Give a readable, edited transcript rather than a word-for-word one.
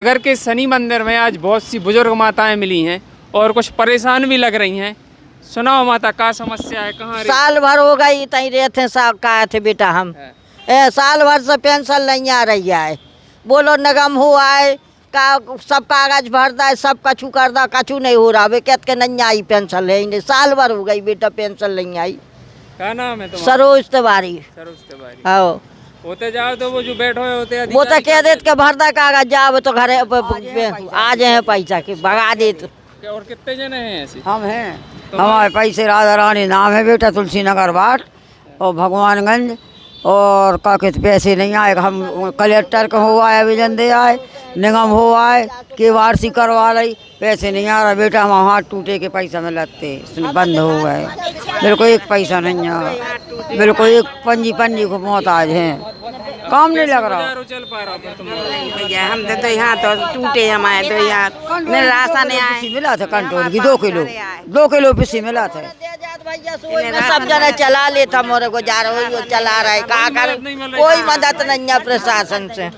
नगर के शनि मंदिर में आज बहुत सी बुजुर्ग माताएं मिली हैं और कुछ परेशान भी लग रही हैं। सुनाओ माता, क्या समस्या है, कहाँ साल भर हो गई तई रहते का थे बेटा हम साल भर से पेंशन नहीं आ रही है। बोलो निगम हुआ है का सब कागज भरदा है, सब कछु करदा, कछु नहीं हो रहा। वे कहते के नहीं आई पेंशन है, नहीं साल भर हो गई बेटा पेंशन नहीं आई। क्या नाम है तुम्हारा? सरोज तिवारी। सरोज तिवारी। हाँ होते जाओ तो वो जो बैठो है होते वो तो कह देते के भरदा कागज जाओ तो घरे आ जाए पैसा के भगा देते। और कितने जने हैं ऐसे? हम हैं, हमारे पैसे राधा रानी नाम है बेटा, तुलसी नगर बाट और भगवानगंज। और का कहते पैसे नहीं आए, हम कलेक्टर का हुआ है आवेदन दे आए, निगम हुआ है KYC करवा रही, पैसे नहीं आ रहा बेटा। हम हाथ टूटे के पैसा में लगते बंद हो गए, बिल्कुल एक पैसा नहीं आ रहा, बिल्कुल एक पंजी को मोहताज हैं, काम नहीं लग रहा। चल पा रहा था तुम? भैया हम तो यहाँ तो टूटे हमारे तो यहाँ मेरा राशन नहीं आए। मिला था कंट्रोल की 2 किलो पिसी मिला था। सब जने चला लेता मोरे गुजारा चला रहा है, का कर कोई मदद नहीं है प्रशासन से।